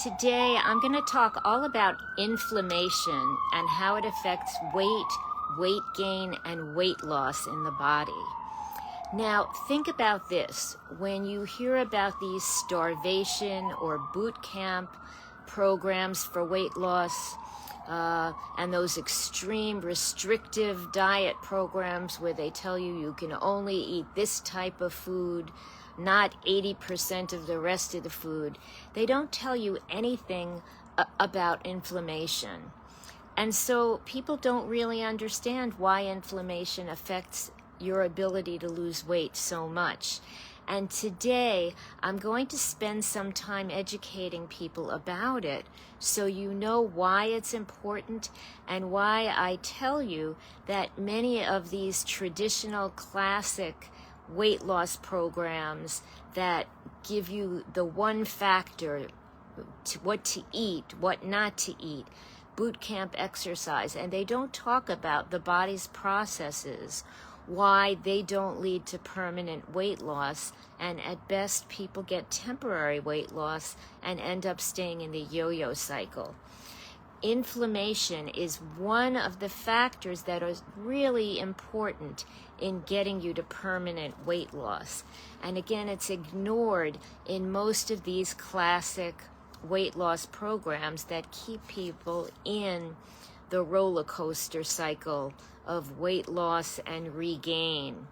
today I'm going to talk all about inflammation and how it affects weight gain, and weight loss in the body. Now, think about this. When you hear about these starvation or boot camp programs for weight loss, and those extreme restrictive diet programs where they tell you you can only eat this type of food, not 80% of the rest of the food, they don't tell you anything about inflammation. And so people don't really understand why inflammation affects your ability to lose weight so much. And today, I'm going to spend some time educating people about it so you know why it's important and why I tell you that many of these traditional classic weight loss programs that give you the one factor, what to eat, what not to eat, boot camp exercise, and they don't talk about the body's processes, why they don't lead to permanent weight loss, and at best people get temporary weight loss and end up staying in the yo-yo cycle. Inflammation is one of the factors that is really important in getting you to permanent weight loss. And again, it's ignored in most of these classic weight loss programs that keep people in the roller coaster cycle of weight loss and regain.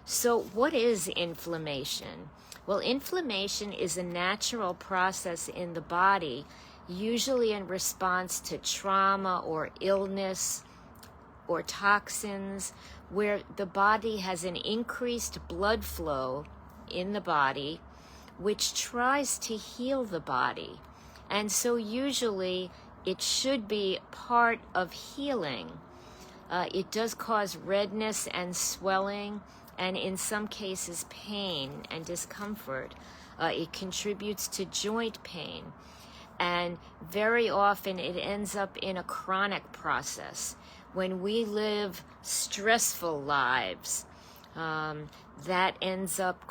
So what is inflammation? Well, inflammation is a natural process in the body, usually in response to trauma or illness or toxins, where the body has an increased blood flow in the body, which tries to heal the body. And so usually it should be part of healing. It does cause redness and swelling, and in some cases pain and discomfort. It contributes to joint pain. And very often it ends up in a chronic process. When we live stressful lives, that ends up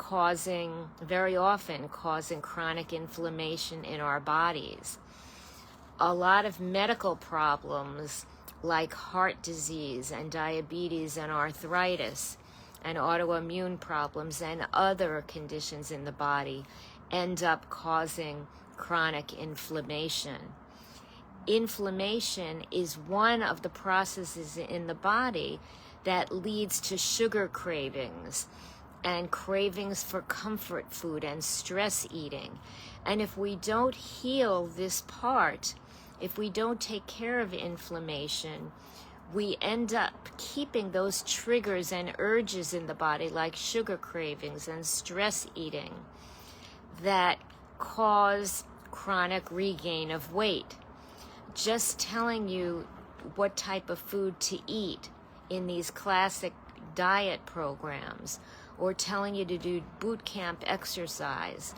very often causing chronic inflammation in our bodies. A lot of medical problems like heart disease and diabetes and arthritis and autoimmune problems and other conditions in the body end up causing chronic inflammation. Inflammation is one of the processes in the body that leads to sugar cravings and cravings for comfort food and stress eating. And if we don't heal this part, if we don't take care of inflammation, we end up keeping those triggers and urges in the body like sugar cravings and stress eating that cause chronic regain of weight. Just telling you what type of food to eat in these classic diet programs or telling you to do boot camp exercise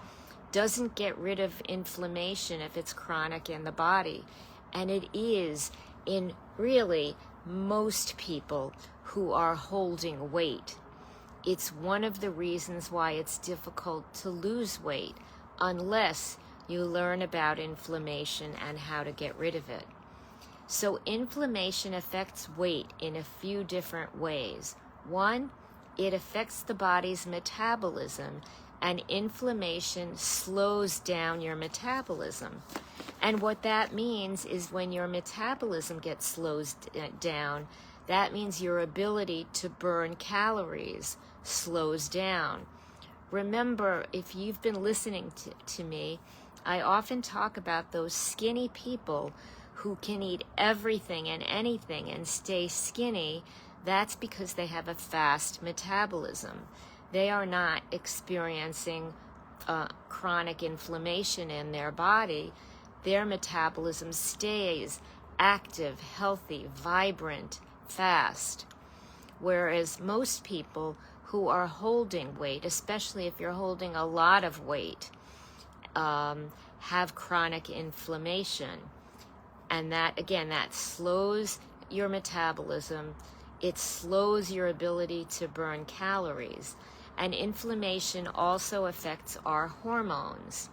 doesn't get rid of inflammation if it's chronic in the body. And it is in really most people who are holding weight. It's one of the reasons why it's difficult to lose weight unless you learn about inflammation and how to get rid of it. So inflammation affects weight in a few different ways. One, it affects the body's metabolism, and inflammation slows down your metabolism. And what that means is when your metabolism gets slowed down, that means your ability to burn calories slows down. Remember, if you've been listening to me, I often talk about those skinny people who can eat everything and anything and stay skinny. That's because they have a fast metabolism. They are not experiencing chronic inflammation in their body. Their metabolism stays active, healthy, vibrant, fast. Whereas most people who are holding weight, especially if you're holding a lot of weight, have chronic inflammation. And that, again, that slows your metabolism. It slows your ability to burn calories. And inflammation also affects our hormones.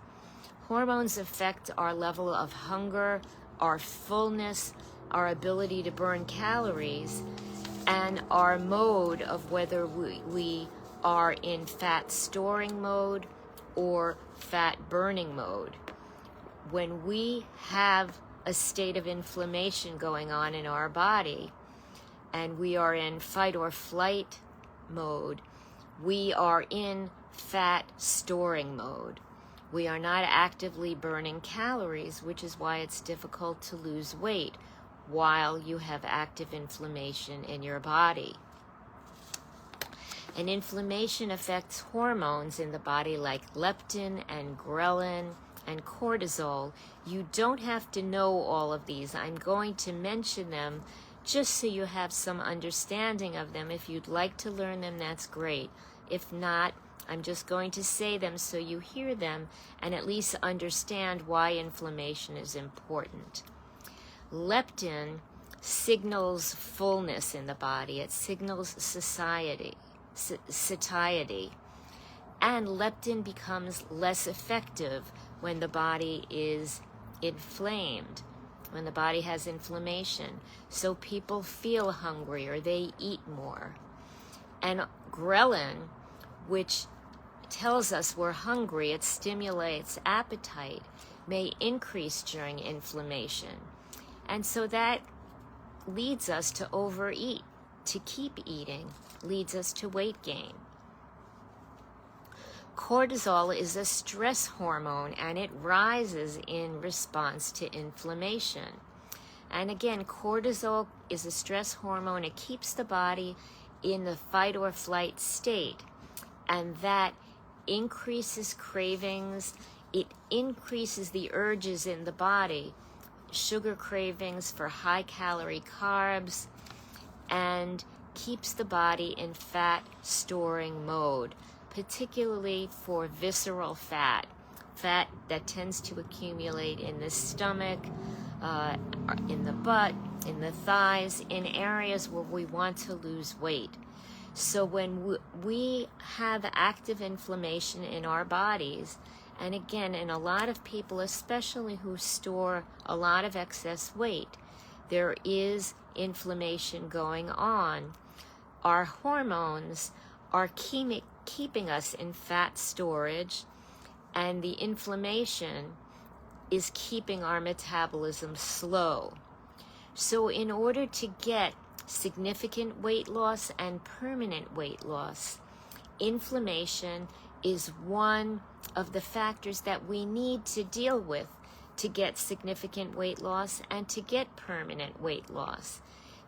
Hormones affect our level of hunger, our fullness, our ability to burn calories, and our mode of whether we are in fat storing mode or fat burning mode. When we have a state of inflammation going on in our body and we are in fight or flight mode, we are in fat storing mode. We are not actively burning calories, which is why it's difficult to lose weight while you have active inflammation in your body. And inflammation affects hormones in the body like leptin and ghrelin and cortisol. You don't have to know all of these. I'm going to mention them just so you have some understanding of them. If you'd like to learn them, that's great. If not, I'm just going to say them so you hear them and at least understand why inflammation is important. Leptin signals fullness in the body. It signals satiety. And leptin becomes less effective when the body is inflamed, when the body has inflammation. So people feel hungry or they eat more. And ghrelin, which tells us we're hungry, it stimulates appetite, may increase during inflammation. And so that leads us to overeat, to keep eating, leads us to weight gain. Cortisol is a stress hormone and it rises in response to inflammation. And again, cortisol is a stress hormone. It keeps the body in the fight or flight state, and that increases cravings. It increases the urges in the body, sugar cravings for high calorie carbs, and keeps the body in fat storing mode, particularly for visceral fat that tends to accumulate in the stomach, in the butt, in the thighs, in areas where we want to lose weight. So when we have active inflammation in our bodies, and again, in a lot of people, especially who store a lot of excess weight, there is inflammation going on. Our hormones are keeping us in fat storage, and the inflammation is keeping our metabolism slow. So in order to get significant weight loss and permanent weight loss, inflammation is one of the factors that we need to deal with to get significant weight loss and to get permanent weight loss.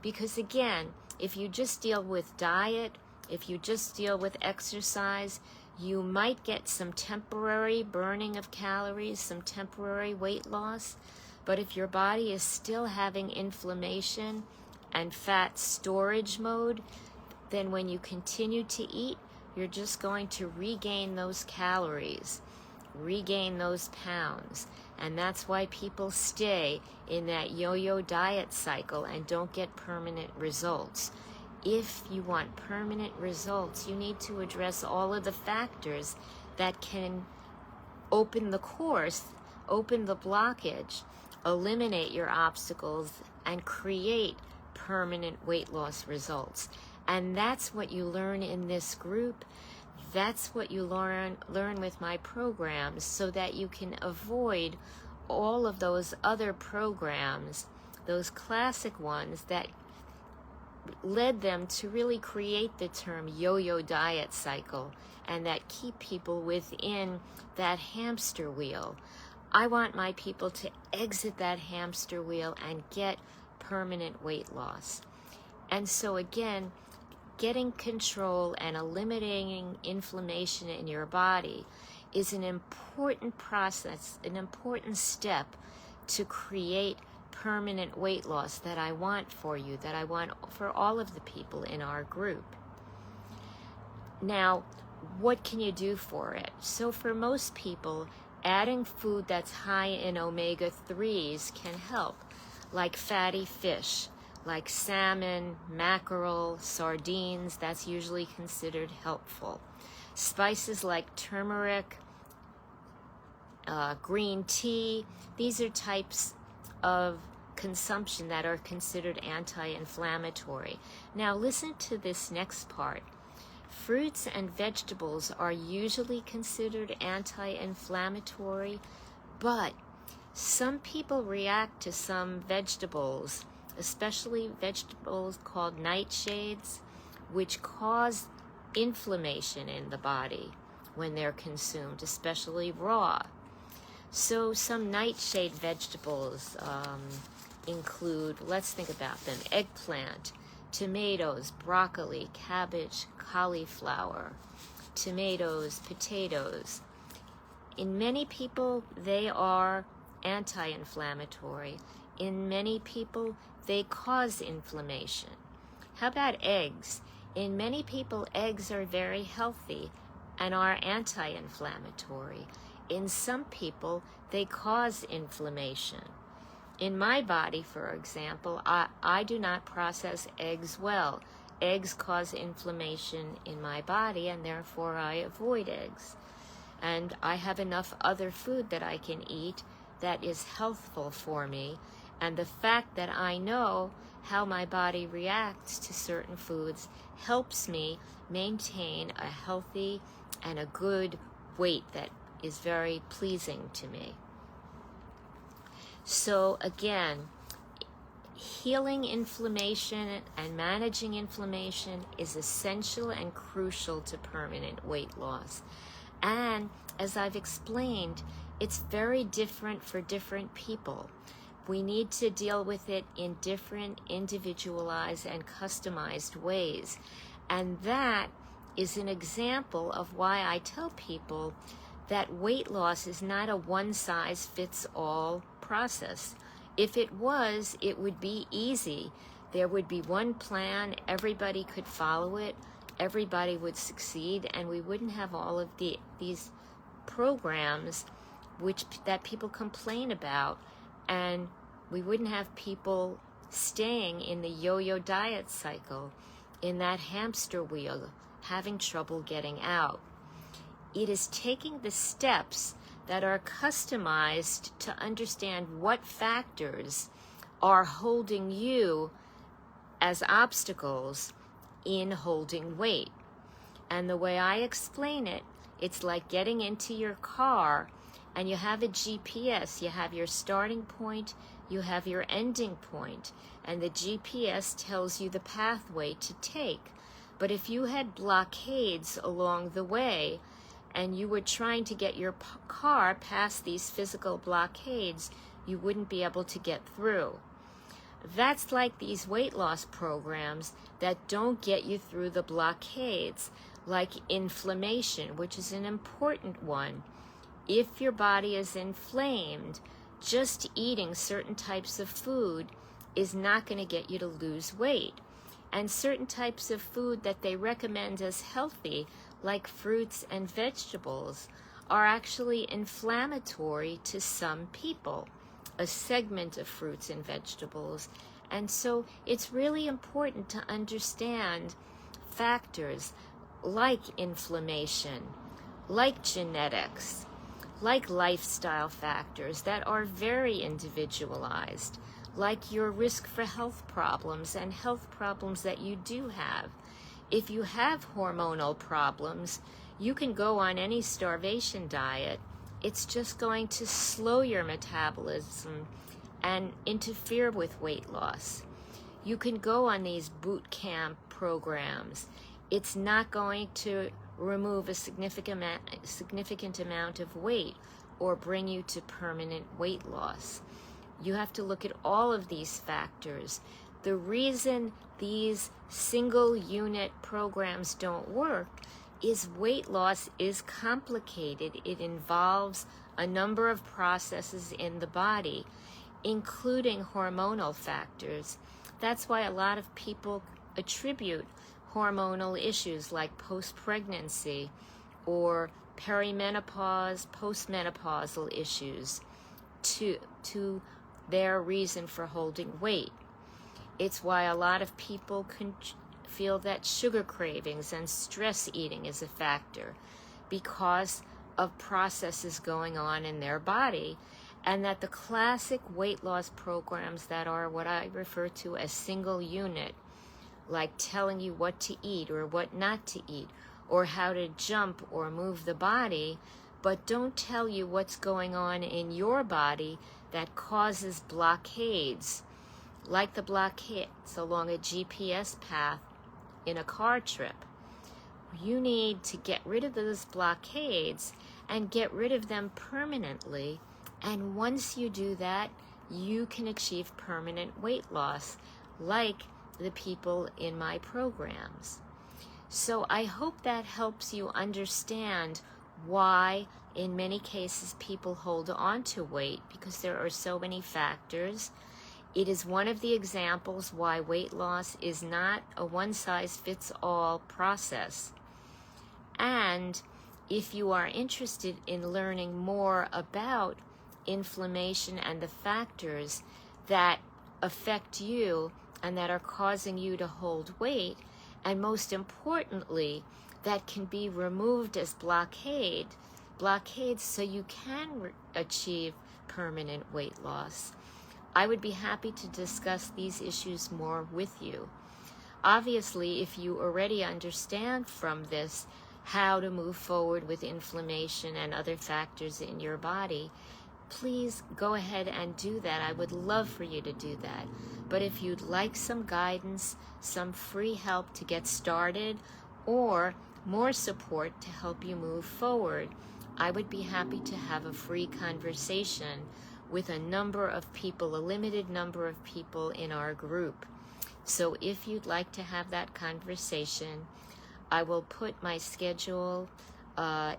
Because again, if you just deal with diet, if you just deal with exercise, you might get some temporary burning of calories, some temporary weight loss. But if your body is still having inflammation and fat storage mode, then when you continue to eat, you're just going to regain those calories, regain those pounds. And that's why people stay in that yo-yo diet cycle and don't get permanent results. If you want permanent results, you need to address all of the factors that can open the course, open the blockage, eliminate your obstacles, and create permanent weight loss results. And that's what you learn in this group. That's what you learn with my programs, so that you can avoid all of those other programs, those classic ones that led them to really create the term yo-yo diet cycle, and that keep people within that hamster wheel. I want my people to exit that hamster wheel and get permanent weight loss. And so again, getting control and eliminating inflammation in your body is an important process, an important step to create permanent weight loss that I want for you, that I want for all of the people in our group. Now, what can you do for it? So for most people, adding food that's high in omega-3s can help, like fatty fish, like salmon, mackerel, sardines. That's usually considered helpful. Spices like turmeric, green tea. These are types of consumption that are considered anti-inflammatory. Now listen to this next part. Fruits and vegetables are usually considered anti-inflammatory, but some people react to some vegetables, especially vegetables called nightshades, which cause inflammation in the body when they're consumed, especially raw. So some nightshade vegetables include, let's think about them, eggplant, tomatoes, broccoli, cabbage, cauliflower, tomatoes, potatoes. In many people, they are anti-inflammatory. In many people, they cause inflammation. How about eggs? In many people, eggs are very healthy and are anti-inflammatory. In some people, they cause inflammation. In my body, for example, I do not process eggs well. Eggs cause inflammation in my body, and therefore I avoid eggs. And I have enough other food that I can eat that is healthful for me. And the fact that I know how my body reacts to certain foods helps me maintain a healthy and a good weight that is very pleasing to me. So again, healing inflammation and managing inflammation is essential and crucial to permanent weight loss. And as I've explained, it's very different for different people. We need to deal with it in different individualized and customized ways. And that is an example of why I tell people that weight loss is not a one-size-fits-all process. If it was, it would be easy. There would be one plan, everybody could follow it, everybody would succeed, and we wouldn't have all of these programs that people complain about, and we wouldn't have people staying in the yo-yo diet cycle, in that hamster wheel, having trouble getting out. It is taking the steps that are customized to understand what factors are holding you as obstacles in holding weight. And the way I explain it, it's like getting into your car and you have a GPS. You have your starting point, you have your ending point, and the GPS tells you the pathway to take. But if you had blockades along the way, and you were trying to get your car past these physical blockades, you wouldn't be able to get through. That's like these weight loss programs that don't get you through the blockades, like inflammation, which is an important one. If your body is inflamed, just eating certain types of food is not going to get you to lose weight. And certain types of food that they recommend as healthy, like fruits and vegetables, are actually inflammatory to some people, a segment of fruits and vegetables. And so it's really important to understand factors like inflammation, like genetics, like lifestyle factors that are very individualized, like your risk for health problems and health problems that you do have. If you have hormonal problems, you can go on any starvation diet. It's just going to slow your metabolism and interfere with weight loss. You can go on these boot camp programs. It's not going to remove a significant amount of weight or bring you to permanent weight loss. You have to look at all of these factors. The reason these single unit programs don't work is weight loss is complicated. It involves a number of processes in the body, including hormonal factors. That's why a lot of people attribute hormonal issues like post-pregnancy or perimenopause, postmenopausal issues to their reason for holding weight. It's why a lot of people can feel that sugar cravings and stress eating is a factor, because of processes going on in their body, and that the classic weight loss programs that are what I refer to as single unit, like telling you what to eat or what not to eat, or how to jump or move the body, but don't tell you what's going on in your body that causes blockades, like the blockades along a GPS path in a car trip. You need to get rid of those blockades and get rid of them permanently. And once you do that, you can achieve permanent weight loss, like the people in my programs. So I hope that helps you understand why, in many cases, people hold on to weight, because there are so many factors. It is one of the examples why weight loss is not a one-size-fits-all process. And if you are interested in learning more about inflammation and the factors that affect you and that are causing you to hold weight, and most importantly, that can be removed as blockades so you can achieve permanent weight loss, I would be happy to discuss these issues more with you. Obviously, if you already understand from this how to move forward with inflammation and other factors in your body, please go ahead and do that. I would love for you to do that. But if you'd like some guidance, some free help to get started, or more support to help you move forward, I would be happy to have a free conversation with a number of people, a limited number of people in our group. So if you'd like to have that conversation, I will put my schedule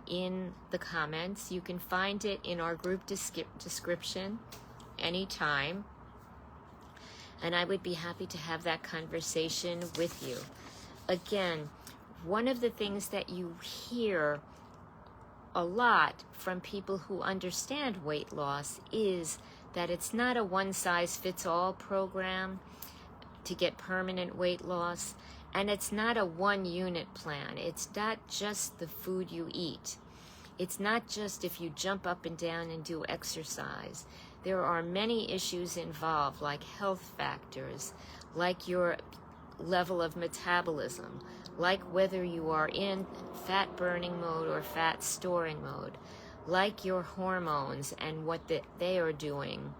in the comments. You can find it in our group description anytime. And I would be happy to have that conversation with you. Again, one of the things that you hear a lot from people who understand weight loss is that it's not a one-size-fits-all program to get permanent weight loss, and it's not a one-unit plan. It's not just the food you eat. It's not just if you jump up and down and do exercise. There are many issues involved, like health factors, like your level of metabolism, like whether you are in fat burning mode or fat storing mode, like your hormones and what they are doing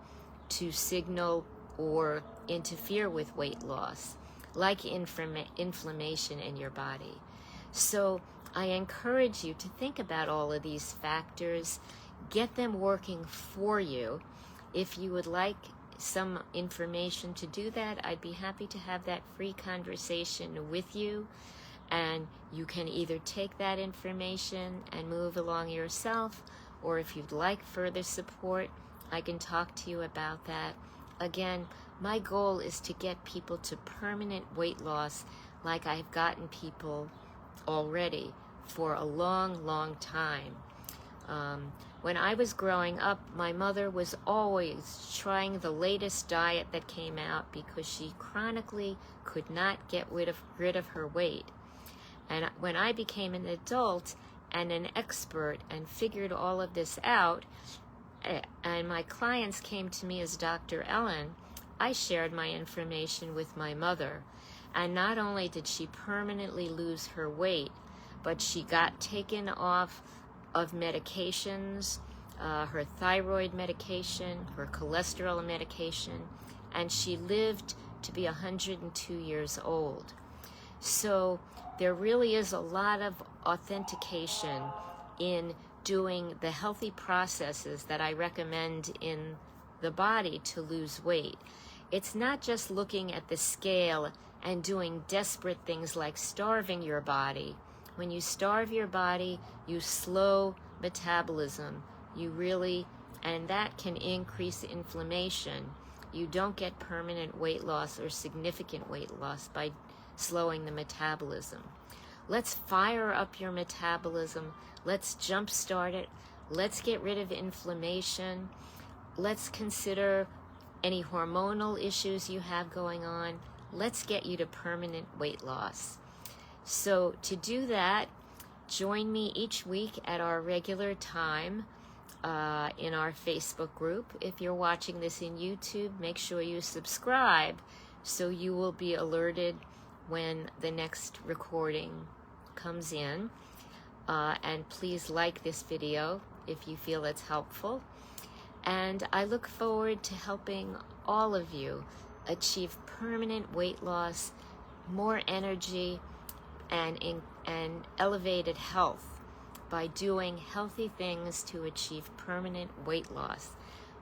to signal or interfere with weight loss, like inflammation in your body. So I encourage you to think about all of these factors, get them working for you. If you would like some information to do that, I'd be happy to have that free conversation with you. And you can either take that information and move along yourself, or if you'd like further support, I can talk to you about that. Again, my goal is to get people to permanent weight loss like I've gotten people already for a long, long time. When I was growing up, my mother was always trying the latest diet that came out because she chronically could not get rid of her weight. And when I became an adult and an expert and figured all of this out, and my clients came to me as Dr. Ellen, I shared my information with my mother. And not only did she permanently lose her weight, but she got taken off of medications, her thyroid medication, her cholesterol medication, and she lived to be 102 years old. So there really is a lot of authentication in doing the healthy processes that I recommend in the body to lose weight. It's not just looking at the scale and doing desperate things like starving your body. When you starve your body, you slow metabolism. And that can increase inflammation. You don't get permanent weight loss or significant weight loss by slowing the metabolism. Let's fire up your metabolism. Let's jumpstart it. Let's get rid of inflammation. Let's consider any hormonal issues you have going on. Let's get you to permanent weight loss. So to do that, Join me each week at our regular time in our Facebook group. If you're watching this in YouTube, make sure you subscribe so you will be alerted when the next recording comes in. And please like this video if you feel it's helpful. And I look forward to helping all of you achieve permanent weight loss, more energy, and elevated health by doing healthy things to achieve permanent weight loss.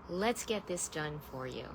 Let's get this done for you.